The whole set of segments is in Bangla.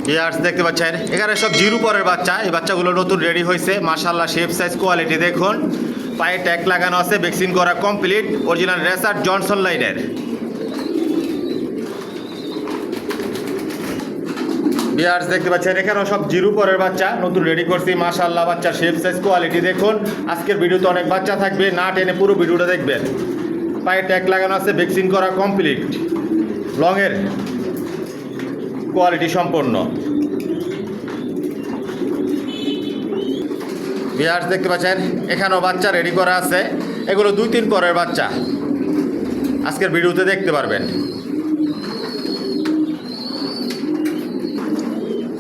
ভিউয়ার্স দেখতে পাচ্ছেন এখানে সব জিরো পরের বাচ্চা। এই বাচ্চাগুলো নতুন রেডি হয়েছে, মাশাআল্লাহ শেপ সাইজ কোয়ালিটি দেখুন। পায়ে ট্যাগ লাগানো আছে, ভ্যাকসিন করা কমপ্লিট, অরিজিনাল রেসার জনসন লাইনের। ভিউয়ার্স দেখতে পাচ্ছেন এখানেও সব জিরো পরের বাচ্চা নতুন রেডি করছি, মাশাআল্লাহ বাচ্চা শেপ সাইজ কোয়ালিটি দেখুন। আজকের ভিডিওতে অনেক বাচ্চা থাকবে, না টেনে পুরো ভিডিওটা দেখবেন। পায়ে ট্যাগ লাগানো আছে, ভ্যাকসিন করা কমপ্লিট, লংয়ের কোয়ালিটি সম্পন্ন। ভিউয়ার্স দেখতে পাচ্ছেন এখানেও বাচ্চা রেডি করা আছে, এগুলো 2-3 পরের বাচ্চা আজকের ভিডিওতে দেখতে পারবেন।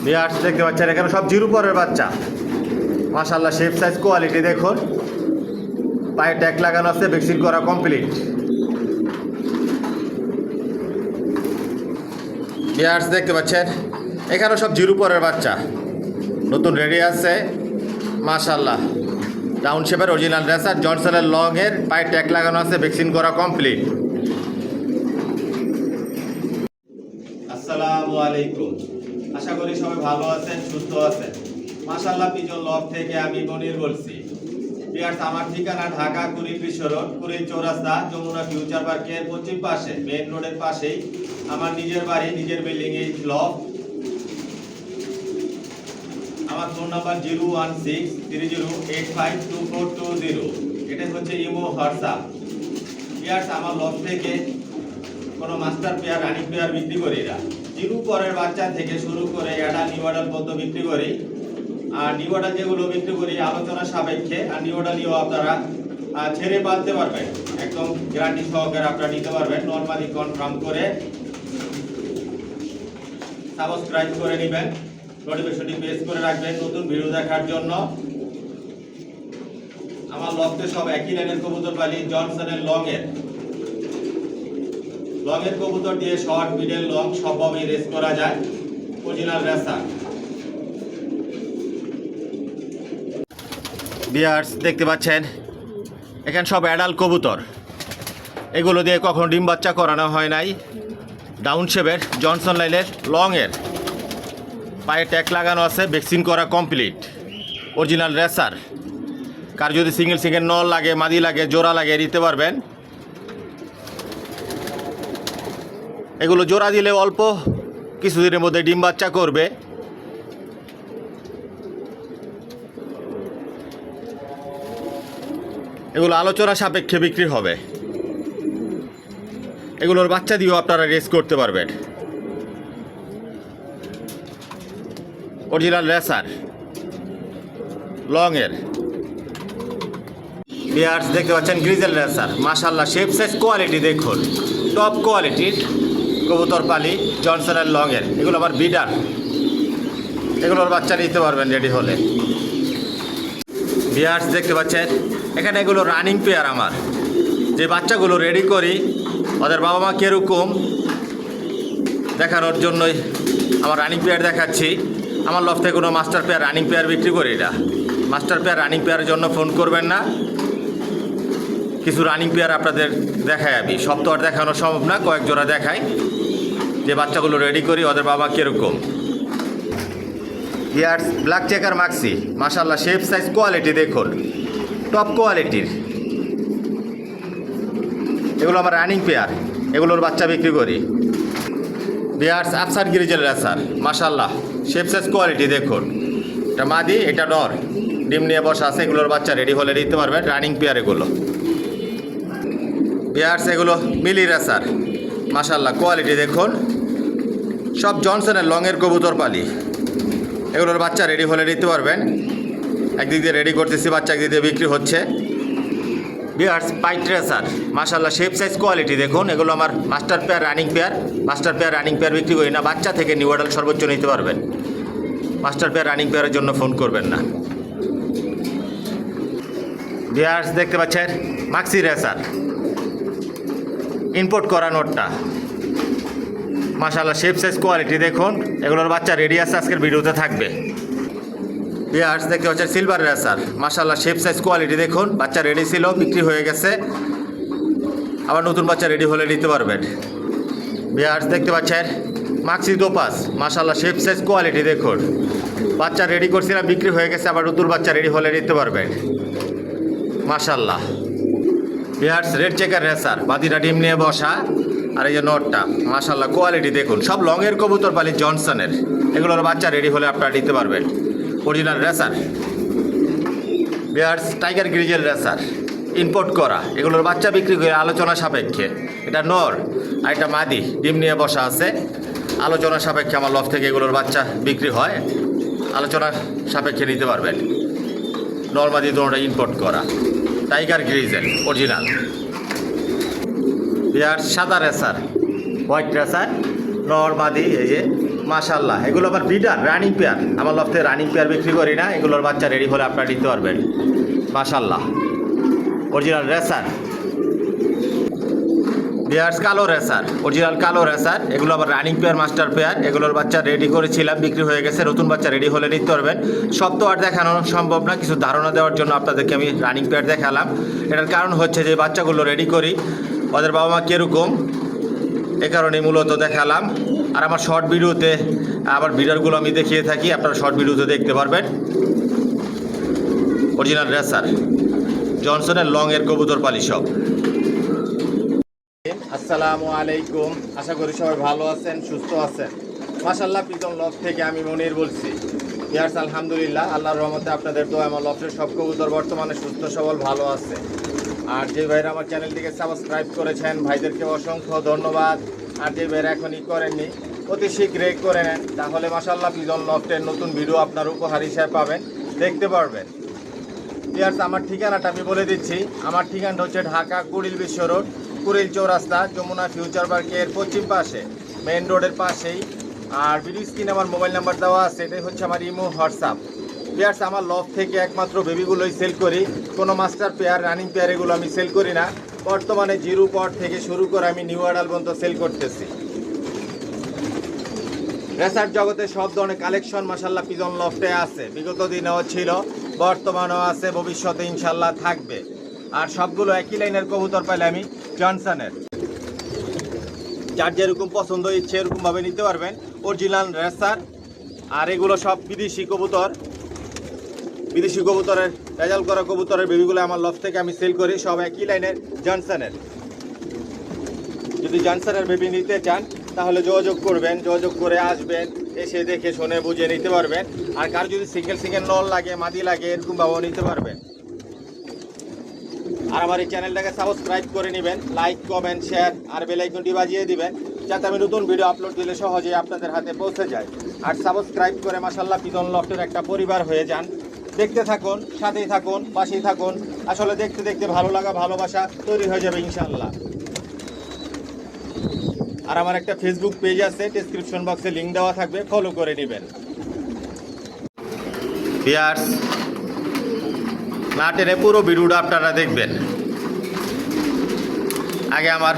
ভিউয়ার্স দেখতে পাচ্ছেন এখানে সব জিরো পরের বাচ্চা, মাশাআল্লাহ শেপ সাইজ কোয়ালিটি দেখুন। পায়ে ট্যাগ লাগানো আছে, ভ্যাকসিন করা কমপ্লিট। ভিউয়ার্স দেখতে পাচ্ছেন এখানেও সব জিরো পরের বাচ্চা নতুন রেডি আছে, মাশাআল্লাহ ডাউন শেপের অরিজিনাল রেসার জনসনের লংয়ের, পায়ে ট্যাগ লাগানো আছে, ভ্যাকসিন করা কমপ্লিট। আসসালামু আলাইকুম, আশা করি সবাই ভালো আছেন, সুস্থ আছেন। মাশাআল্লাহ পিজন লগ থেকে আমি মনির বলছি। ভিউয়ার্স আমার ঠিকানা ঢাকা কুড়িল রোড, কুড়িল চৌরাস্তা, যমুনা ফিউচার পার্কের পশ্চিম পাশে, মেইন রোডের পাশেই আমার নিজের বাড়ি, নিজের বিল্ডিং এই ব্লক। আমার ফোন নাম্বার 01630852420। এটা হচ্ছে ইমো হোয়াটসঅ্যাপ। ভিউয়ার্স আমার লগ থেকে কোনো মাস্টার পেয়ার, রানিং পেয়ার বিক্রি করি না। জিরো পরের বাচ্চা থেকে শুরু করে অ্যাডাল নিউ অ্যাডাল পর্যন্ত বিক্রি করি। আর নিউ অ্যাডাল যেগুলো বিক্রি করি আলোচনা সাপেক্ষে, আর নিউ অ্যাডালও আপনারা ছেড়ে বাঁধতে পারবেন, একদম গ্যারান্টি সহকারে আপনারা নিতে পারবেন। নরমালি কনফার্ম করে সাবস্ক্রাইব করে নেবেন, নোটিফিকেশনটি প্রেস করে রাখবেন নতুন ভিডিও দেখার জন্য। আমার লক্ষ্যে সব একই লাইনের কবুতর পালি, জনসনের লংয়ের কবুতর দিয়ে শর্ট, মিডল, লং সবভাবে রেস করা যায়, অরিজিনাল রেসার। ভিউয়ার্স দেখতে পাচ্ছেন এখানে সব অ্যাডাল কবুতর, এগুলো দিয়ে কখনো ডিম বাচ্চা করানো হয় নাই। ডাউন শেপের জনসন লাইনের লংয়ের, পায়ে ট্যাগ লাগানো আছে, ভ্যাকসিন করা কমপ্লিট, অরিজিনাল রেসার। কার যদি সিঙ্গেল নল লাগে, মাদি লাগে, জোড়া লাগে দিতে পারবেন। এগুলো জোড়া দিলে অল্প কিছুদিনের মধ্যে ডিম বাচ্চা করবে। এগুলো আলোচনা সাপেক্ষে বিক্রি হবে। এগুলোর বাচ্চা দিয়েও আপনারা রেস করতে পারবেন, অরিজিনাল রেসার লংয়ের। ভিউয়ার্স দেখতে পাচ্ছেন গ্রিজেল রেসার, মাশাআল্লাহ শেপ সাইজ কোয়ালিটি দেখুন, টপ কোয়ালিটির কবুতর পালি, জনসনের লংয়ের। এগুলো আবার বিডার, এগুলোর বাচ্চা নিতে পারবেন রেডি হলে। ভিউয়ার্স দেখতে পাচ্ছেন এখানে এগুলো রানিং পেয়ার। আমার যে বাচ্চাগুলো রেডি করি ওদের বাবা মা কীরকম দেখানোর জন্যই আমার রানিং পেয়ার দেখাচ্ছি। আমার লফ থেকে কোনো মাস্টার পেয়ার, রানিং পেয়ার বিক্রি করি না। মাস্টার পেয়ার, রানিং পেয়ারের জন্য ফোন করবেন না। কিছু রানিং পেয়ার আপনাদের দেখাই, আমি সব তো আর দেখানো সম্ভব না, কয়েক জোড়া দেখাই যে বাচ্চাগুলো রেডি করি ওদের বাবা কীরকম। ভিউয়ার্স ব্ল্যাক চেকার মাক্সি, মাশাআল্লাহ শেপ সাইজ কোয়ালিটি দেখুন, টপ কোয়ালিটির। এগুলো আমার রানিং পেয়ার, এগুলোর বাচ্চা বিক্রি করি। ভিউয়ার্স আফসার গ্রিজেল রেসার, মাশাআল্লাহ শেপ সাইজ কোয়ালিটি দেখুন। এটা মাদি, এটা নর, ডিম নিয়ে বসা আছে। এগুলোর বাচ্চা রেডি হলে দিতে পারবেন, রানিং পেয়ার এগুলো। ভিউয়ার্স এগুলো মিলি রেসার, মাশাআল্লাহ কোয়ালিটি দেখুন। সব জনসনের লংয়ের কবুতর পালি, এগুলোর বাচ্চা রেডি হলে দিতে পারবেন। একদিক দিয়ে রেডি করতেছি, বাচ্চা একদিক দিয়ে বিক্রি হচ্ছে। ভিউয়ার্স পাইট রেসার, মাশাআল্লাহ শেপ সাইজ কোয়ালিটি দেখুন। এগুলো আমার master pair, running pair. Master pair, running pair বিক্রি করি না, বাচ্চা থেকে নিউ অ্যাডাল সর্বোচ্চ নিতে পারবেন। মাস্টার পেয়ার, রানিং পেয়ারের জন্য ফোন করবেন না। ভিউয়ার্স দেখতে পাচ্ছেন মাক্সি রেসার, ইম্পোর্ট করা নোটটা, মাশাআল্লাহ শেপ সাইজ কোয়ালিটি দেখুন। এগুলোর বাচ্চা রেডি আছে, আজকের ভিডিওতে থাকবে। ভিউয়ার্স দেখতে পাচ্ছেন সিলভার রেসার, মাশাআল্লাহ শেপ সাইজ কোয়ালিটি দেখুন। বাচ্চা রেডি ছিল, বিক্রি হয়ে গেছে, আবার নতুন বাচ্চা রেডি হলে নিতে পারবেন। ভিউয়ার্স দেখতে পাচ্ছেন মাক্সি দোপাস মাশাল্লাহ শেপ সাইজ কোয়ালিটি দেখুন। বাচ্চা রেডি করছিলাম, বিক্রি হয়ে গেছে, আবার নতুন বাচ্চা রেডি হলে নিতে পারবেন মাশাল্লাহ। বিহার্স রেড চেকার রেসার, বাদিটা ডিম নিয়ে বসা, আর এই যে নটটা মাশাল্লাহ কোয়ালিটি দেখুন। সব লংয়ের কবুতর পালি জনসনের, এগুলোর বাচ্চা রেডি হলে আপনারা নিতে পারবেন। অরিজিনাল রেসার বিহার্স টাইগার গ্রিজেল রেসার ইম্পোর্ট করা, এগুলোর বাচ্চা বিক্রি করে আলোচনা সাপেক্ষে। এটা নর আর এটা মাদি ডিম নিয়ে বসা আছে, আলোচনা সাপেক্ষে আমার লফ থেকে এগুলোর বাচ্চা বিক্রি হয়, আলোচনা সাপেক্ষে নিতে পারবেন। নর মাদি দুটোটা ইম্পোর্ট করা, টাইগার গ্রিজেল অরিজিনাল। বিহার সাদা রেসার, হোয়াইট রেসার, নর মাদি, এই যে মাশাল্লাহ। এগুলো আমার ব্রিডার রানিং পেয়ার, আমার লফতে রানিং পেয়ার বিক্রি করি না, এগুলোর বাচ্চা রেডি হলে আপনারা নিতে পারবেন মাশাল্লাহ। অরিজিনাল রেসার বিহার্স কালো রেসার, অরিজিনাল কালো রেসার, এগুলো আবার রানিং পেয়ার মাস্টার পেয়ার, এগুলোর বাচ্চা রেডি করেছিলাম, বিক্রি হয়ে গেছে, নতুন বাচ্চা রেডি হলে নিতে পারবেন। সব তো আর দেখানো সম্ভব না, কিছু ধারণা দেওয়ার জন্য আপনাদেরকে আমি রানিং পেয়ার দেখালাম। এটার কারণ হচ্ছে যে বাচ্চাগুলো রেডি করি, ওদের বাবা মা কীরকম, এ কারণেই মূলত দেখালাম। আর আমার শর্ট ভিডিওতে আবার ভিডিওগুলো আমি দেখিয়ে থাকি, আপনারা শর্ট ভিডিওতে দেখতে পারবেন। অরিজিনাল রেসার জনসনের লংয়ের কবুতর পালি সব। আসসালামু আলাইকুম, আশা করি সবাই ভালো আছেন, সুস্থ আছেন মাশাল্লাহ। প্রীতম লফ থেকে আমি মনির বলছি। ইয়ার্স আলহামদুলিল্লাহ, আল্লাহর রহমতে আপনাদের তো আমার লফের সব কবুতর বর্তমানে সুস্থ সবল ভালো আছে। আর যে ভাইরা আমার চ্যানেলটিকে সাবস্ক্রাইব করেছেন ভাইদেরকে অসংখ্য ধন্যবাদ। আর যে ভাইরা এখনই করেননি অতি শীঘ্রই করে নেন, তাহলে মাশাল্লাহ প্রীতম লফটের নতুন ভিডিও আপনার উপহার হিসেবে পাবেন, দেখতে পারবেন। ইয়ার্স আমার ঠিকানাটা আমি বলে দিচ্ছি। আমার ঠিকানাটা হচ্ছে ঢাকা কুড়িল বিশ্ব রোড, কুড়িল চৌরাস্তা, যমুনা ফিউচার পার্কের পশ্চিম পাশে, মেন রোডের পাশেই। আর ভিডিও স্ক্রিনে আমার মোবাইল নাম্বার দেওয়া আছে, এটাই হচ্ছে আমার ইমো হোয়াটসঅ্যাপ। পেয়ার্স আমার লফ থেকে একমাত্র বেবিগুলোই সেল করি, কোনো মাস্টার পেয়ার রানিং পেয়ার এগুলো আমি সেল করি না। বর্তমানে জিরো পট থেকে শুরু করে আমি নিউ অ্যাডাল পর্যন্ত সেল করতেছি। রেসার জগতে সব ধরনের কালেকশন মাশাল্লাহ পিজন লফটে আছে, বিগত দিনেও ছিল, বর্তমানেও আছে, ভবিষ্যতে ইনশাল্লাহ থাকবে। আর সবগুলো একই লাইনের কবুতর পাইলে আমি জনসনের, যার যেরকম পছন্দ ইচ্ছে এরকমভাবে নিতে পারবেন। অরিজিনাল রেসার, আর এগুলো সব বিদেশি কবুতর, বিদেশি কবুতরের রেজাল্ট করা কবুতরের বেবিগুলো আমার লফ থেকে আমি সেল করি, সব একই লাইনের জনসনের। যদি জনসনের বেবি নিতে চান তাহলে যোগাযোগ করবেন, যোগাযোগ করে আসবেন, এসে দেখে শুনে বুঝে নিতে পারবেন। আর কার যদি সিঙ্গেল সিঙ্গেল নল লাগে, মাদি লাগে, এরকমভাবেও নিতে পারবেন। আর আমার এই চ্যানেলটাকে সাবস্ক্রাইব করে নেবেন, লাইক কমেন্ট শেয়ার আর বেল আইকনটি বাজিয়ে দিবেন, যাতে আমি নতুন ভিডিও আপলোড দিলে সহজেই আপনাদের হাতে পৌঁছে যায়। আর সাবস্ক্রাইব করে মাশাল্লাহ পিজন লফটের একটা পরিবার হয়ে যান। দেখতে থাকুন, সাথেই থাকুন, পাশেই থাকুন, আসলে দেখতে দেখতে ভালো লাগা ভালোবাসা তৈরি হয়ে যাবে ইনশাল্লাহ। আর আমার একটা ফেসবুক পেজ আছে, ডেসক্রিপশন বক্সে লিঙ্ক দেওয়া থাকবে, ফলো করে নেবেন। ভিউয়ার্স না টেনে পুরো ভিডিওটা আপনারা দেখবেন। আগে আমার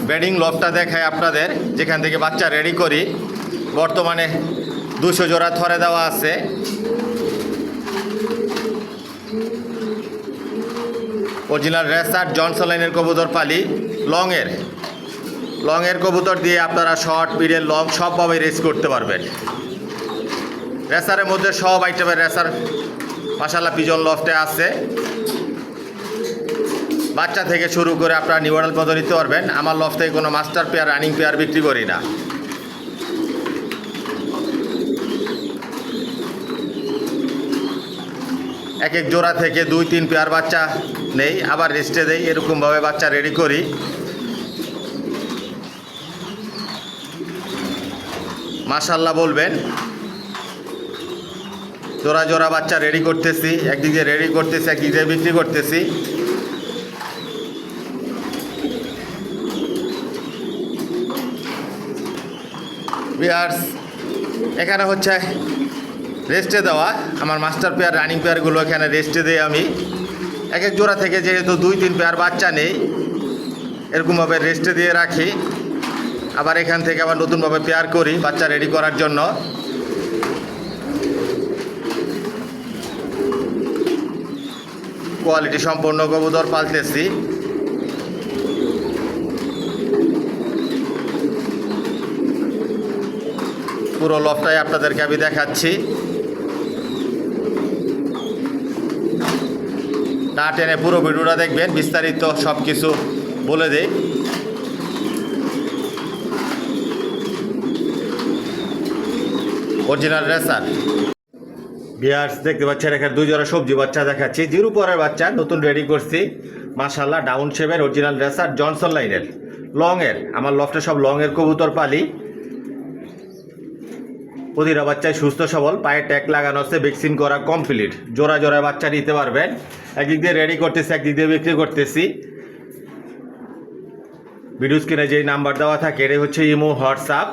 ব্রিডিং লফটা দেখায় আপনাদের, যেখান থেকে বাচ্চা রেডি করি। বর্তমানে 200 জোড়া থরে দেওয়া আছে। অরিজিনাল রেসার জনসন লাইনের কবুতর পালি, লংয়ের কবুতর দিয়ে আপনারা শর্ট মিডল লং সবভাবে রেস করতে পারবেন। রেসারের মধ্যে সব আইটেমের রেসার মাশাল্লাহ পিজন লফটে আছে। বাচ্চা থেকে শুরু করে আপনারা নিউ অ্যাডাল পর্যন্ত নিতে পারবেন। আমার লফ থেকে কোনো মাস্টার পেয়ার রানিং পেয়ার বিক্রি করি না। এক এক জোড়া থেকে 2-3 পেয়ার বাচ্চা নেই, আবার রেস্টে দেই, এরকমভাবে বাচ্চা রেডি করি। মাশাল্লাহ বলবেন। জোড়া জোড়া বাচ্চা রেডি করতেছি, একদিকে রেডি করতেছি, একদিকে বিক্রি করতেছি। ভিউয়ার্স এখানে হচ্ছে রেস্টে দেওয়া আমার মাস্টার পেয়ার রানিং পেয়ারগুলো, এখানে রেস্টে দিই আমি। এক এক জোড়া থেকে যেহেতু 2-3 পেয়ার বাচ্চা নেই, এরকমভাবে রেস্টে দিয়ে রাখি। আবার এখান থেকে আবার নতুনভাবে পেয়ার করি বাচ্চা রেডি করার জন্য। কোয়ালিটি সম্পন্ন কবুতর পালতেছি। পুরো লফটাই আপনাদেরকে আমি দেখাচ্ছি। না টেনে পুরো ভিডিওটা দেখবেন, বিস্তারিত সব কিছু বলে দেই। Original racer. ভিউয়ার্স দেখতে পাচ্ছেন এখানে 2 জোড়া সবজি বাচ্চা দেখাচ্ছি। জিরো পরের বাচ্চা নতুন রেডি করছি, মাশাআল্লাহ। ডাউন শেপের অরিজিনাল রেসার, জনসন লাইনের, লংয়ের। আমার লফটে সব লংয়ের কবুতর পালি। প্রতিটা বাচ্চায় সুস্থ সবল, পায়ে ট্যাগ লাগানো আছে, ভ্যাকসিন করা কমপ্লিট। জোড়া জোড়া বাচ্চা নিতে পারবেন। একদিক দিয়ে রেডি করতেছি, একদিক দিয়ে বিক্রি করতেছি। ভিডিও স্ক্রিনে যেই নাম্বার দেওয়া থাকে এটাই হচ্ছে ইমো, হোয়াটসঅ্যাপ।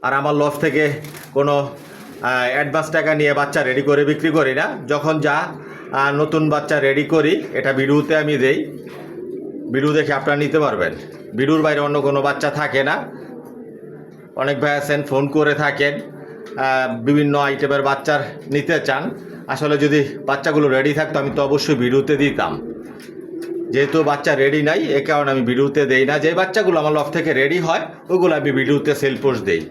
আর আমার লফ থেকে কোনো অ্যাডভান্স টাকা নিয়ে বাচ্চা রেডি করে বিক্রি করি না। যখন যা নতুন বাচ্চা রেডি করি এটা ভিডিওতে আমি দেই, ভিডিও দেখে আপনারা নিতে পারবেন। ভিডিওর বাইরে অন্য কোনো বাচ্চা থাকে না। অনেক ভাই আছেন ফোন করে থাকেন, বিভিন্ন আইটেমের বাচ্চার নিতে চান। আসলে যদি বাচ্চাগুলো রেডি থাকতো আমি তো অবশ্যই ভিডিওতে দিতাম। যেহেতু বাচ্চা রেডি নাই এ কারণে আমি ভিডিওতে দেই না। যে বাচ্চাগুলো আমার লফ থেকে রেডি হয় ওগুলো আমি ভিডিওতে সেল পোস্ট দেই।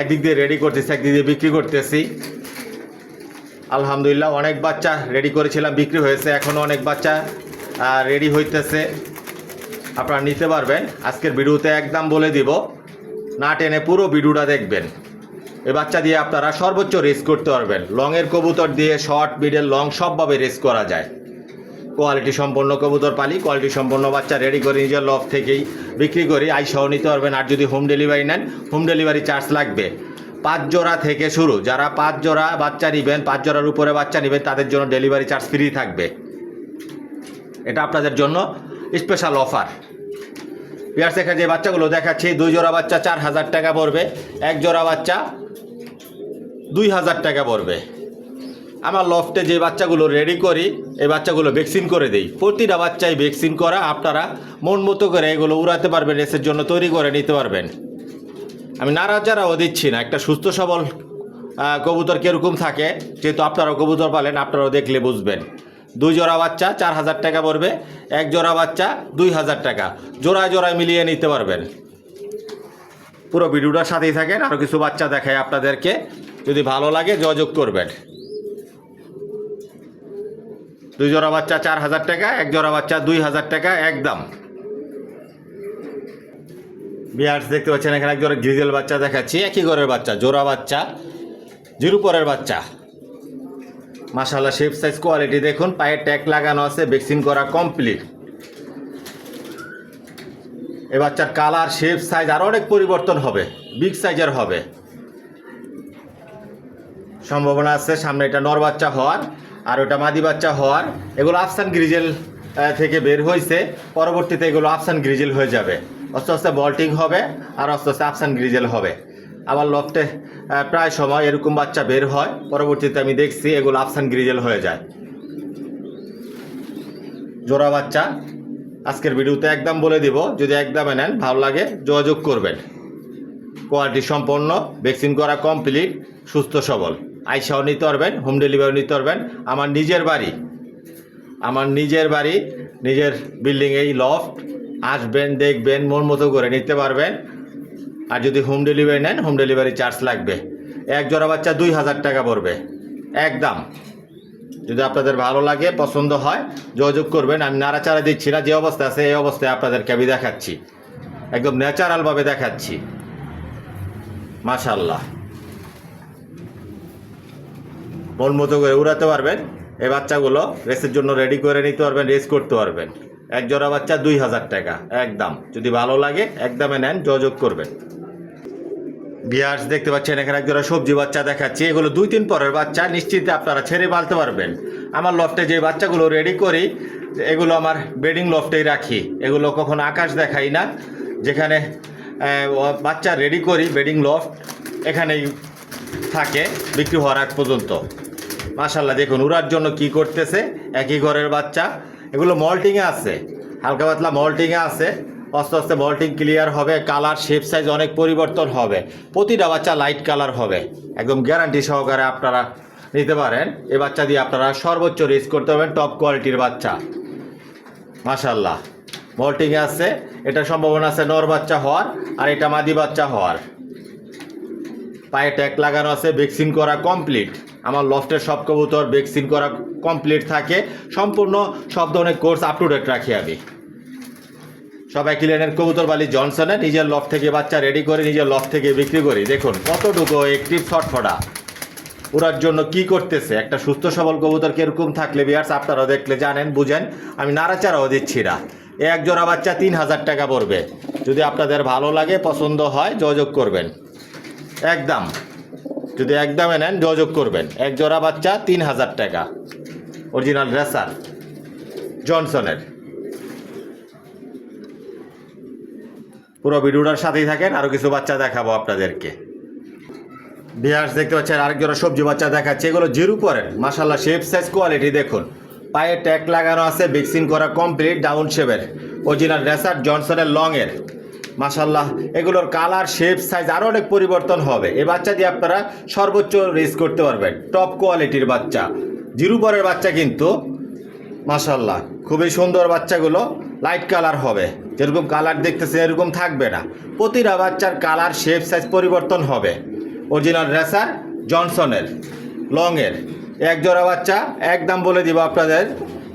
একদিক দিয়ে রেডি করতেছি, একদিক দিয়ে বিক্রি করতেছি। আলহামদুলিল্লাহ অনেক বাচ্চা রেডি করেছিলাম, বিক্রি হয়েছে। এখনও অনেক বাচ্চা রেডি হইতেছে, আপনারা নিতে পারবেন। আজকের ভিডিওতে একদম বলে দিব, না টেনে পুরো ভিডিওটা দেখবেন। এই বাচ্চা দিয়ে আপনারা সর্বোচ্চ রেস করতে পারবেন। লংয়ের কবুতর দিয়ে শর্ট, মিডল, লং সবভাবে রেস করা যায়। কোয়ালিটি সম্পন্ন কবুতর পালি, কোয়ালিটি সম্পন্ন বাচ্চা রেডি করে নিজের লফ থেকেই বিক্রি করি। আইসাও নিতে পারবেন। আর যদি হোম ডেলিভারি নেন, হোম ডেলিভারি চার্জ লাগবে 5 জোড়া থেকে শুরু। যারা 5 জোড়া বাচ্চা নেবেন, 5 জোড়ার উপরে বাচ্চা নেবেন, তাদের জন্য ডেলিভারি চার্জ ফ্রি থাকবে। এটা আপনাদের জন্য স্পেশাল অফার। ভিউয়ার্স এখানে যে বাচ্চাগুলো দেখাচ্ছি, 2 জোড়া বাচ্চা 4000 টাকা পড়বে, 1 জোড়া বাচ্চা 2000 টাকা পড়বে। আমার লফটে যে বাচ্চাগুলো রেডি করি এই বাচ্চাগুলো ভ্যাকসিন করে দেই। প্রতিটা বাচ্চাই ভ্যাকসিন করা। আপনারা মন মতো করে এগুলো উড়াতে পারবেন, রেসের জন্য তৈরি করে নিতে পারবেন। আমি নাড়াচাড়াও দিচ্ছি না। একটা সুস্থ সবল কবুতর কীরকম থাকে, যেহেতু আপনারাও কবুতর পালেন, আপনারাও দেখলে বুঝবেন। 2 জোড়া বাচ্চা 4000 টাকা পড়বে, 1 জোড়া বাচ্চা 2000 টাকা। জোড়ায় জোড়ায় মিলিয়ে নিতে পারবেন। পুরো ভিডিওটার সাথেই থাকেন, আরও কিছু বাচ্চা দেখায় আপনাদেরকে। যদি ভালো লাগে যোগাযোগ করবেন। 2 জোড়া বাচ্চা 4000 টাকা, 1 জোড়া বাচ্চা 2000 টাকা একদম। ভিউয়ার্স দেখতে পাচ্ছেন এখানে 1 জোড়া গ্রিজেল বাচ্চা দেখাচ্ছি। একই ঘরের বাচ্চা, জোড়া বাচ্চা, জিরো পরের বাচ্চা। মাশাআল্লাহ শেপ সাইজ কোয়ালিটি দেখুন, পায়ে ট্যাগ লাগানো আছে, ভ্যাকসিন করা কমপ্লিট। এই বাচ্চার কালার, শেপ, সাইজ আরও অনেক পরিবর্তন হবে, বিগ সাইজের হবে। সম্ভাবনা আছে সামনে এটা নর বাচ্চা হওয়ার, আর ওটা মাদি বাচ্চা হওয়ার। এগুলো আফসান গ্রিজেল থেকে বের হয়েছে, পরবর্তীতে এগুলো আফসান গ্রিজেল হয়ে যাবে। আস্তে আস্তে বল্টিং হবে আর আস্তে আস্তে আফসান গ্রিজেল হবে। আবার লফটে প্রায় সময় এরকম বাচ্চা বের হয়, পরবর্তীতে আমি দেখছি এগুলো আফসান গ্রিজেল হয়ে যায়। জোড়া বাচ্চা আজকের ভিডিওতে একদম বলে দিব। যদি একদমে নেন, ভালো লাগে যোগাযোগ করবেন। কোয়ালিটি সম্পন্ন, ভ্যাকসিন করা কমপ্লিট, সুস্থ সবল। আইসাও নিতে পারবেন, হোম ডেলিভারি নিতে পারবেন। আমার নিজের বাড়ি, নিজের বিল্ডিংয়েই লফট। আসবেন, দেখবেন, মন মতো করে নিতে পারবেন। আর যদি হোম ডেলিভারি নেন, হোম ডেলিভারি চার্জ লাগবে। 1 জোড়া বাচ্চা 2000 টাকা পড়বে একদম। যদি আপনাদের ভালো লাগে, পছন্দ হয়, যোগাযোগ করবেন। আমি নাড়াচাড়া দিচ্ছি না, যে অবস্থা আছে এই অবস্থায় আপনাদেরকে আমি দেখাচ্ছি, একদম ন্যাচারালভাবে দেখাচ্ছি। মাশাআল্লাহ মন মতো করে উড়াতে পারবেন। এই বাচ্চাগুলো রেসের জন্য রেডি করে নিতে পারবেন, রেস করতে পারবেন। 1 জোড়া বাচ্চা 2000 টাকা একদম। যদি ভালো লাগে একদমে নেন, যোগাযোগ করবেন। ভিউয়ার্স দেখতে পাচ্ছেন এখানে 1 জোড়া সবজি বাচ্চা দেখাচ্ছি। এগুলো 2-3 পরের বাচ্চা, নিশ্চিন্তে আপনারা ছেড়ে পালতে পারবেন। আমার লফটে যে বাচ্চাগুলো রেডি করি এগুলো আমার বেডিং লফটেই রাখি। এগুলো কখনো আকাশ দেখাই না। যেখানে বাচ্চা রেডি করি বেডিং লফট এখানেই থাকে বিক্রি হওয়ার আগ পর্যন্ত। মাশাআল্লাহ দেখুন উড়ার জন্য কি করতেছে। একই ঘরের বাচ্চা, এগুলো মল্টিংয়ে আছে, হালকা পাতলা মল্টিংয়ে আছে। আস্তে আস্তে মল্টিং ক্লিয়ার হবে, কালার, শেপ, সাইজ অনেক পরিবর্তন হবে। প্রতিটা বাচ্চা লাইট কালার হবে, একদম গ্যারান্টি সহকারে আপনারা নিতে পারেন। এই বাচ্চা দিয়ে আপনারা সর্বোচ্চ রেস করতে পারবেন। টপ কোয়ালিটির বাচ্চা মাশাআল্লাহ মল্টিংয়ে আছে। এটা সম্ভাবনা আছে নর বাচ্চা হওয়ার, আর এটা মাদি বাচ্চা হওয়ার। পায়ে ট্যাগ লাগানো আছে, ভ্যাকসিন করা কমপ্লিট। আমার লফটের সব কবুতর ভ্যাকসিন করা কমপ্লিট থাকে, সম্পূর্ণ সব ধরনের কোর্স আপ টু ডেট রাখি আমি। সবাই ক্লিয়ারের কবুতর বালি জনসনের নিজের লফট থেকে বাচ্চা রেডি করে নিজের লফট থেকে বিক্রি করি। দেখুন কতটুকু একটিভ ছটফটা, ওরার জন্য কি করতেছে। একটা সুস্থ সবল কবুতর কিরকম থাকলে বিয়ার্স আপনারা দেখলে জানেন, বুঝেন। আমি নাড়াচাড়াও দিচ্ছি না। এক জোড়া বাচ্চা 3000 টাকা পড়বে। যদি আপনাদের ভালো লাগে, পছন্দ হয়, যোগাযোগ করবেন। একদম, যদি একদমে নেন যোগাযোগ করবেন। এক জোড়া বাচ্চা 3000 টাকা, অরিজিনাল রেসার জনসনের। পুরো ভিডিওটার সাথেই থাকেন, আরও কিছু বাচ্চা দেখাবো আপনাদেরকে। বিয়ার্স দেখতে পাচ্ছেন আরেক জোড়া সবজি বাচ্চা দেখাচ্ছে। এগুলো জিরো পরেন, মাশাল্লাহ শেপ সাইজ কোয়ালিটি দেখুন। পায়ে ট্যাগ লাগানো আছে, ভ্যাকসিন করা কমপ্লিট, ডাউন শেপের অরিজিনাল রেসার জনসনের লংয়ের। মাশাল্লাহ এগুলোর কালার শেপ সাইজ আরও অনেক পরিবর্তন হবে। এই বাচ্চা দিয়ে আপনারা সর্বোচ্চ রেস করতে পারবেন। টপ কোয়ালিটির বাচ্চা, জিরো পরের বাচ্চা, কিন্তু মাশাল্লাহ খুবই সুন্দর বাচ্চাগুলো। লাইট কালার হবে, যেরকম কালার দেখতেছে এরকম থাকবে না। প্রতিটা বাচ্চার কালার শেপ সাইজ পরিবর্তন হবে। অরিজিনাল রেসার জনসনের লংয়ের এক জোড়া বাচ্চা একদম বলে দিব আপনাদের।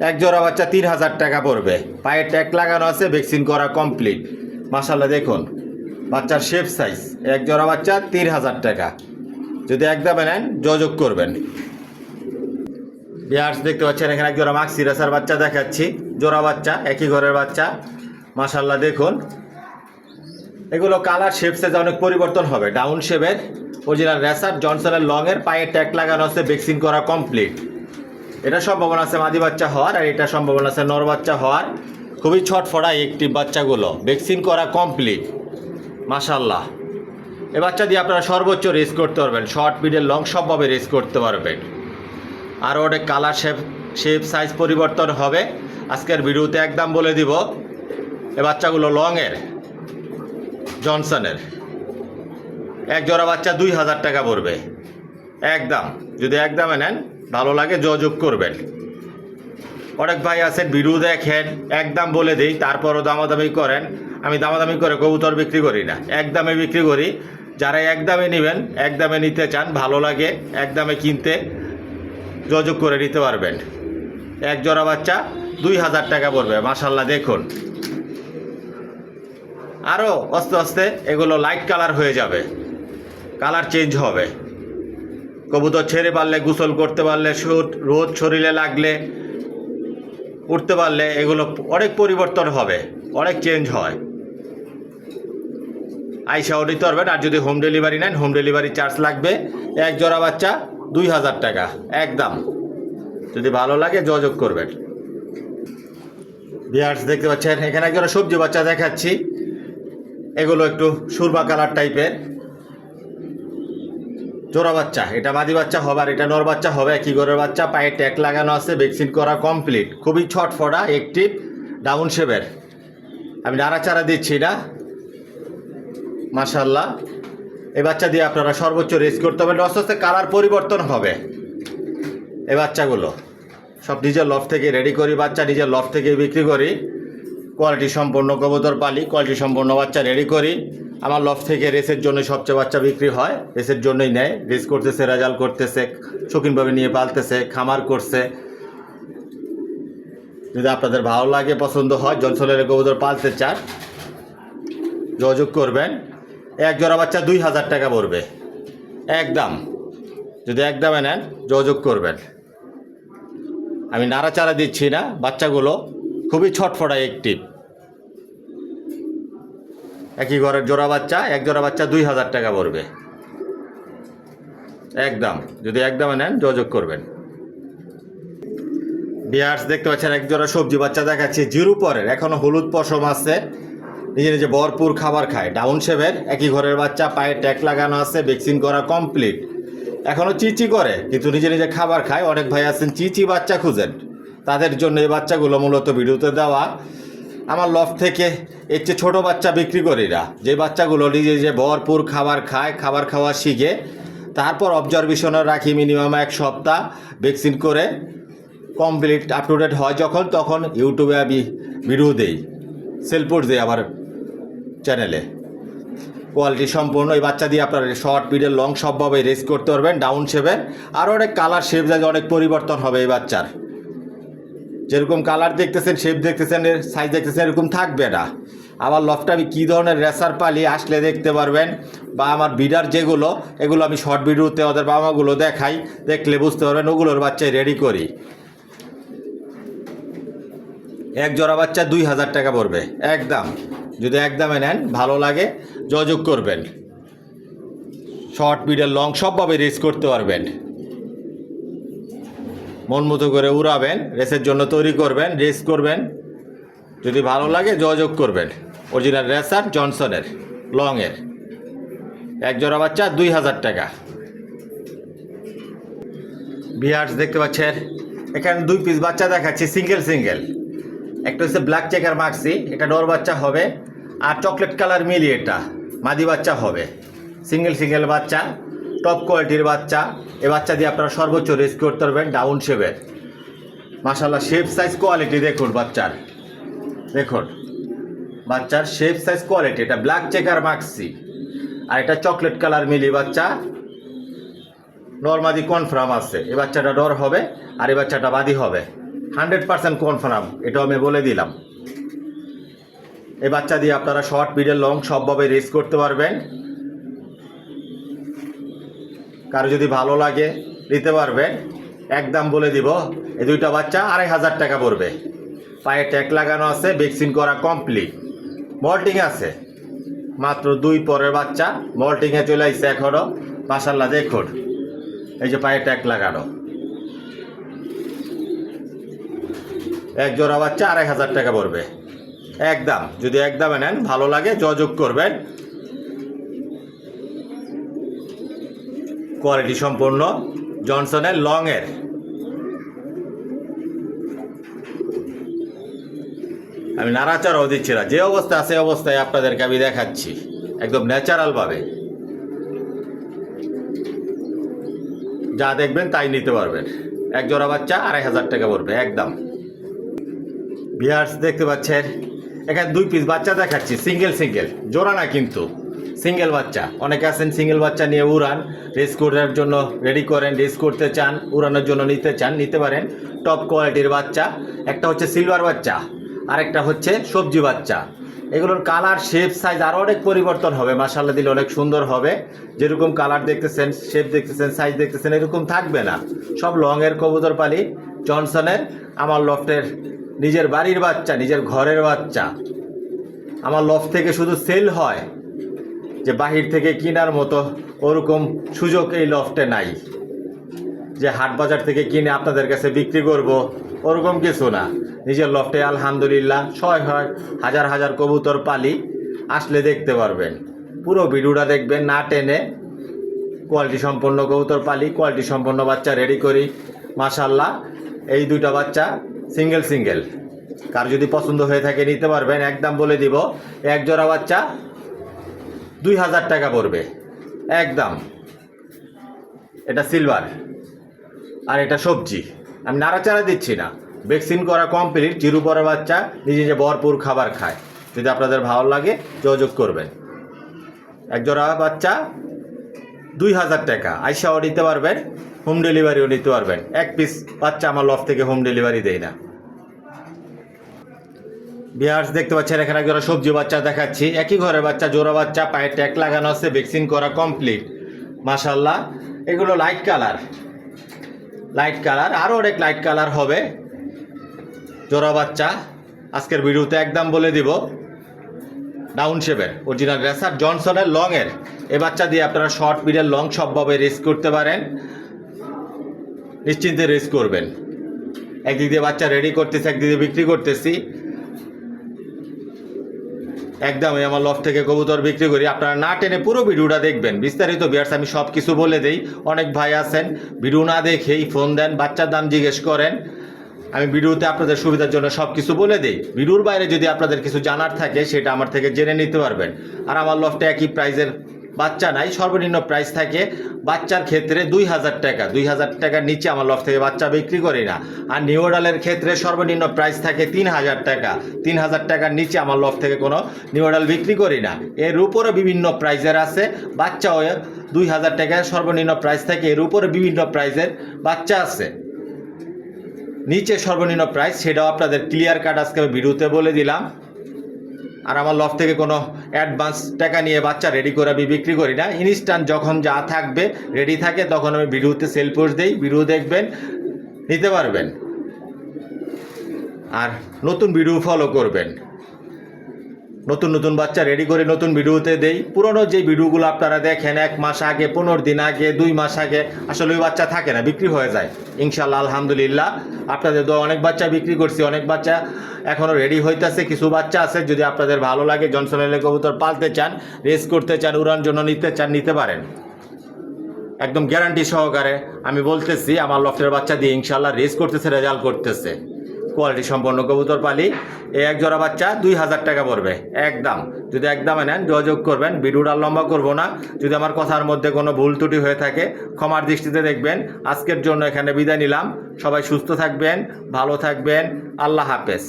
এক জোড়া বাচ্চা 3000 টাকা পড়বে। পায়ে ট্যাগ লাগানো আছে, ভ্যাকসিন করা কমপ্লিট। মাশাল্লাহ দেখুন বাচ্চার শেপ সাইজ। এক জোড়া বাচ্চা 3000 টাকা। যদি একদমে নেন যোগাযোগ করবেন। বিয়ার্স দেখতে পাচ্ছেন এখানে এক জোড়া মাক্সি রেসার বাচ্চা দেখাচ্ছি। জোড়া বাচ্চা, একই ঘরের বাচ্চা। মাশাল্লাহ দেখুন এগুলো কালার শেপ সাইজ অনেক পরিবর্তন হবে। ডাউন শেপের অরিজিনাল রেসার জনসনের লংয়ের, পায়ে ট্যাগ লাগানো আছে, ভ্যাকসিন করা কমপ্লিট। এটা সম্ভাবনা আছে মাদি বাচ্চা হওয়ার, আর এটা সম্ভাবনা আছে নর বাচ্চা হওয়ার। খুবই ছটফটা একটি বাচ্চাগুলো, ভ্যাকসিন করা কমপ্লিট। মাশাল্লাহ এ বাচ্চা দিয়ে আপনারা সর্বোচ্চ রেস করতে পারবেন। শর্ট, মিডল, লং সবভাবে রেস করতে পারবেন। আরও অনেক কালার শেপ সাইজ পরিবর্তন হবে। আজকের ভিডিওতে একদম বলে দিব। এ বাচ্চাগুলো লংয়ের জনসনের। এক জোড়া বাচ্চা 2000 টাকা পড়বে একদম। যদি একদমে নেন ভালো লাগে যোগাযোগ করবেন। অনেক ভাই আছেন ভিডিও দেখেন, একদম বলে দিই, তারপরও দামাদামি করেন। আমি দামাদামি করে কবুতর বিক্রি করি না, একদমে বিক্রি করি। যারা একদমে নেবেন, একদমে নিতে চান, ভালো লাগে একদমে কিনতে, যোগাযোগ করে নিতে পারবেন। এক জোড়া বাচ্চা 2000 টাকা পড়বে। মাশাল্লাহ দেখুন আরও আস্তে আস্তে এগুলো লাইট কালার হয়ে যাবে, কালার চেঞ্জ হবে। কবুতর ছেড়ে পারলে, গোসল করতে পারলে, রোদ শরীরে লাগলে, উঠতে পারলে এগুলো অনেক পরিবর্তন হবে, অনেক চেঞ্জ হয়। আইসাও নিতে পারবেন। আর যদি হোম ডেলিভারি নেন, হোম ডেলিভারি চার্জ লাগবে। এক জোড়া বাচ্চা 2000 টাকা একদম। যদি ভালো লাগে যোগাযোগ করবেন। বিয়ার্স দেখতে পাচ্ছেন এখানে এক জোড়া সবজি বাচ্চা দেখাচ্ছি। এগুলো একটু সুরমা কালার টাইপের জোড়া বাচ্চা। এটা মাদি বাচ্চা হবে, আর এটা নর বাচ্চা হবে। একই ঘরের বাচ্চা, পায়ে ট্যাগ লাগানো আছে, ভ্যাকসিন করা কমপ্লিট। খুবই ছটফটা একটিভ, ডাউন শেপের। আমি নাড়াচাড়া দিচ্ছি না। মাশাল্লাহ এই বাচ্চা দিয়ে আপনারা সর্বোচ্চ রেস করতে হবে। আস্তে আস্তে কালার পরিবর্তন হবে। এই বাচ্চাগুলো সব নিজের লফট থেকে রেডি করি, বাচ্চা নিজের লফট থেকে বিক্রি করি। কোয়ালিটি সম্পন্ন কবুতর পালি, কোয়ালিটি সম্পন্ন বাচ্চা রেডি করি। আমার লফট থেকে রেসের জন্য সবচেয়ে বাচ্চা বিক্রি হয়, রেসের জন্যই নেয়। রেস করতেছে, রেজাল্ট করতেছে, শৌখিনভাবে নিয়ে পালতেছে, খামার করছে। যদি আপনাদের ভালো লাগে, পছন্দ হয়, জনসনের কবুতর পালতে চান, যোগাযোগ করবেন। এক জোড়া বাচ্চা 2000 টাকা পড়বে একদম। যদি একদমে নেন যোগাযোগ করবেন। আমি নাড়াচাড়া দিচ্ছি না। বাচ্চাগুলো খুবই ছটফটা একটিভ। একই ঘরের জোড়া বাচ্চা, এক জোড়া বাচ্চা 2000 টাকা পড়বে একদম। যদি একদমে নেন যোগাযোগ করবেন। বিয়ার্স দেখতে পাচ্ছেন এক জোড়া সবজি বাচ্চা দেখাচ্ছি। জিরো পরের, এখনও হলুদ পশম আছে, নিজে নিজে ভরপুর খাবার খায়। ডাউন শেপের, একই ঘরের বাচ্চা, পায়ে ট্যাগ লাগানো আছে, ভ্যাকসিন করা কমপ্লিট। এখনও চিচি করে, কিন্তু নিজে নিজে খাবার খায়। অনেক ভাই আছেন চিচি বাচ্চা খুঁজেন, তাদের জন্য এই বাচ্চাগুলো মূলত ভিডিওতে দেওয়া। আমার লফট থেকে এর চেয়ে ছোটো বাচ্চা বিক্রি করি না, যে বাচ্চাগুলো নিজে নিজে ভরপুর খাবার খায়, খাবার খাওয়া শিখে, তারপর অবজারভেশনে রাখি মিনিমাম 1 সপ্তাহ, ভ্যাকসিন করে কমপ্লিট আপ টু ডেট হয় যখন, তখন ইউটিউবে আমি ভিডিও দেই, সেলপোর্ট দিই। আবার চ্যানেলে। কোয়ালিটি সম্পূর্ণ। এই বাচ্চা দিয়ে আপনারা শর্ট মিডল লং সবভাবে রেস করতে পারবেন। ডাউন শেপের আরও অনেক কালার শেপ যায়, অনেক পরিবর্তন হবে এই বাচ্চার। যেরকম কালার দেখতেছেন, শেপ দেখতেছেন, সাইজ দেখতেছেন, এরকম থাকবে না। আমার লফটে আমি কী ধরনের রেসার পালি আসলে দেখতে পারবেন, বা আমার বিডার যেগুলো, এগুলো আমি শর্ট ভিডিওতে ওদের বাবাগুলো দেখাই, দেখলে বুঝতে পারবেন ওগুলোর বাচ্চাই রেডি করি। এক জোড়া বাচ্চা 2000 টাকা পড়বে একদম। যদি একদমে নেন, ভালো লাগে যোগাযোগ করবেন। শর্ট মিডল লং সবভাবে রেস করতে পারবেন। মন মতো করে উড়াবেন, রেসের জন্য তৈরি করবেন, রেস করবেন। যদি ভালো লাগে যোগাযোগ করবেন। অরিজিনাল রেসার জনসনের লংয়ের এক জোড়া বাচ্চা 2000 টাকা। ভিউয়ার্স দেখতে পাচ্ছেন এখানে 2 পিস বাচ্চা দেখাচ্ছি, সিঙ্গেল সিঙ্গেল। একটা হচ্ছে ব্ল্যাক চেকার মাক্সি, এটা নর বাচ্চা হবে, আর চকলেট কালার মিলি এটা মাদি বাচ্চা হবে। সিঙ্গেল সিঙ্গেল বাচ্চা, টপ কোয়ালিটির বাচ্চা। এ বাচ্চা দিয়ে আপনারা সর্বোচ্চ রেস করতে পারবেন ডাউন শেপের। মাশাআল্লাহ, শেপ সাইজ কোয়ালিটি দেখুন বাচ্চার, দেখুন বাচ্চার শেপ সাইজ কোয়ালিটি। এটা ব্ল্যাক চেকার মাক্সি, আর এটা চকলেট কালার মিলি বাচ্চা। নর্মাদি কনফার্ম আছে, এ বাচ্চাটা ডর হবে, আর এ বাচ্চাটা বাদি হবে 100% কনফার্ম, এটাও আমি বলে দিলাম। এই বাচ্চা দিয়ে আপনারা শর্ট মিডল লং সবভাবে রেস করতে পারবেন। কারো যদি ভালো লাগে নিতে পারবেন। একদম বলে দিব, এই দুইটা বাচ্চা 2500 টাকা পড়বে। পায়ে ট্যাগ লাগানো আছে, ভ্যাকসিন করা কমপ্লিট, মল্টিং আছে। মাত্র 2 পরের বাচ্চা, মল্টিংয়ে চলে আসছে এখনও। মাশাআল্লাহ দেখুন, এই যে পায়ে ট্যাগ লাগানো। এক জোড়া বাচ্চা 2500 টাকা পড়বে একদম। যদি একদমে নেন, ভালো লাগে যোগাযোগ করবেন। কোয়ালিটি সম্পূর্ণ জনসনের লংয়ের। আমি নাড়াচাড়াও দিচ্ছি না, যে অবস্থা আছে অবস্থায় আপনাদেরকে আমি দেখাচ্ছি একদম ন্যাচারালভাবে। যা দেখবেন তাই নিতে পারবেন। এক জোড়া বাচ্চা 2500 টাকা পড়বে একদম। ভিউয়ার্স দেখতে পাচ্ছেন এখানে 2 পিস বাচ্চা দেখাচ্ছি, সিঙ্গেল সিঙ্গেল, জোড়া না কিন্তু, সিঙ্গেল বাচ্চা। অনেকে আছেন সিঙ্গেল বাচ্চা নিয়ে উড়ান, রেস করার জন্য রেডি করেন, রেস করতে চান, উড়ানোর জন্য নিতে চান, নিতে পারেন। টপ কোয়ালিটির বাচ্চা। একটা হচ্ছে সিলভার বাচ্চা, আরেকটা হচ্ছে সবজি বাচ্চা। এগুলোর কালার শেপ সাইজ আরও অনেক পরিবর্তন হবে। মাশাআল্লাহ দিলে অনেক সুন্দর হবে। যেরকম কালার দেখতেছেন, শেপ দেখতেছেন, সাইজ দেখতেছেন, এরকম থাকবে না। সব লংয়ের কবুতর পালি জনসনের। আমার লফটের নিজের বাড়ির বাচ্চা, নিজের ঘরের বাচ্চা। আমার লফট থেকে শুধু সেল হয়, যে বাহির থেকে কেনার মতো ওরকম সুযোগ এই লফটে নাই, যে হাট বাজার থেকে কিনে আপনাদের কাছে বিক্রি করব, ওরকম কিছু না। নিজের লফটে আলহামদুলিল্লাহ হয় হাজার হাজার কবুতর পালি। আসলে দেখতে পারবেন, পুরো ভিডিওটা দেখবেন, না টেনে। কোয়ালিটি সম্পন্ন কবুতর পালি, কোয়ালিটি সম্পন্ন বাচ্চা রেডি করি। মাশাআল্লাহ, এই 2টা বাচ্চা সিঙ্গেল সিঙ্গেল। কার যদি পছন্দ হয়ে থাকে নিতে পারবেন। একদম বলে দিব, এক জোড়া বাচ্চা 2000 টাকা পড়বে একদম। এটা সিলভার, আর এটা সবজি। আমি নাড়াচাড়া দিচ্ছি না, ভ্যাকসিন করা কমপ্লিট। জিরো পরের বাচ্চা, নিজে যে ভরপুর খাবার খায়। যদি আপনাদের ভালো লাগে যোগাযোগ করবেন। এক জোড়া বাচ্চা 2000 টাকা। আইসাও নিতে পারবেন, হোম ডেলিভারিও নিতে পারবেন। 1 পিস বাচ্চা আমার লফট থেকে হোম ডেলিভারি দেয় না। ভিউয়ার্স দেখতে পাচ্ছেন এখানে এক জোড়া সবজি বাচ্চা দেখাচ্ছি। একই ঘরের বাচ্চা, জোড়া বাচ্চা, পায়ে ট্যাগ লাগানো আছে, ভ্যাকসিন করা কমপ্লিট। মাশাআল্লাহ, এগুলো লাইট কালার, লাইট কালার, আরও অনেক লাইট কালার হবে। জোড়া বাচ্চা আজকের ভিডিওতে একদম বলে দিব, ডাউন শেপের অরিজিনাল রেসার জনসনের লংয়ের। এ বাচ্চা দিয়ে আপনারা শর্ট মিডল লং সবভাবে রেস করতে পারেন, নিশ্চিন্তে রেস করবেন। একদিক দিয়ে বাচ্চা রেডি করতেছি, একদিক দিয়ে বিক্রি করতেছি। একদমই আমার লফট থেকে কবুতর বিক্রি করি। আপনারা না টেনে পুরো ভিডিওটা দেখবেন, বিস্তারিত। ভিউয়ার্স আমি সব কিছু বলে দেই। অনেক ভাই আছেন ভিডিও না দেখেই ফোন দেন, বাচ্চার দাম জিজ্ঞেস করেন। আমি ভিডিওতে আপনাদের সুবিধার জন্য সব কিছু বলে দিই। ভিডিওর বাইরে যদি আপনাদের কিছু জানার থাকে, সেটা আমার থেকে জেনে নিতে পারবেন। আর আমার লফটে একই প্রাইজের বাচ্চা নাই, সর্বনিম্ন প্রাইস থাকে বাচ্চার ক্ষেত্রে 2000 টাকা। 2000 টাকার নিচে আমার লফট থেকে বাচ্চা বিক্রি করি না। আর নিউ অর্ডারের ক্ষেত্রে সর্বনিম্ন প্রাইস থাকে 3000 টাকা। 3000 টাকার নিচে আমার লফট থেকে কোনো নিউ অর্ডার বিক্রি করি না। এর উপরে বিভিন্ন প্রাইজের আছে বাচ্চাও 2000 টাকা সর্বনিম্ন প্রাইস থাকে, এর উপরে বিভিন্ন প্রাইজের বাচ্চা আছে। নিচে সর্বনিম্ন প্রাইস সেটাও আপনাদের ক্লিয়ার কাট আজকে আমি ভিডিওতে বলে দিলাম। আর আমার লফট থেকে কোনো অ্যাডভান্স টাকা নিয়ে বাচ্চা রেডি করে আমি বিক্রি করি না। ইনস্ট্যান্ট যখন যা থাকবে রেডি থাকে তখন আমি ভিডিওতে সেল পোস্ট দিই, ভিডিও দেখবেন, নিতে পারবেন। আর নতুন ভিডিও ফলো করবেন। নতুন নতুন বাচ্চা রেডি করে নতুন ভিডিওতে দেই। পুরনো যে ভিডিওগুলো আপনারা দেখেন 1 মাস আগে, 15 দিন আগে, 2 মাস আগে, আসলে ওই বাচ্চা থাকে না, বিক্রি হয়ে যায়। ইনশাল্লাহ আলহামদুলিল্লাহ আপনাদের তো অনেক বাচ্চা বিক্রি করছি, অনেক বাচ্চা এখনও রেডি হইতেছে। কিছু বাচ্চা আছে, যদি আপনাদের ভালো লাগে, জনসনের কবুতর পালতে চান, রেস করতে চান, উড়ান জন্য নিতে চান, নিতে পারেন। একদম গ্যারান্টি সহকারে আমি বলতেছি, আমার লফটের বাচ্চা দিয়ে ইনশাল্লাহ রেস করতেছে, রেজাল্ট করতেছে। কোয়ালিটি সম্পন্ন কবুতর পালি। এই এক জোড়া বাচ্চা 2000 টাকা পড়বে একদম। যদি একদমে নেন যোগাযোগ করবেন। ভিডিওটা লম্বা করব না। যদি আমার কথার মধ্যে কোনো ভুল ত্রুটি হয়ে থাকে ক্ষমার দৃষ্টিতে দেখবেন। আজকের জন্য এখানে বিদায় নিলাম। সবাই সুস্থ থাকবেন, ভালো থাকবেন। আল্লাহ হাফেজ।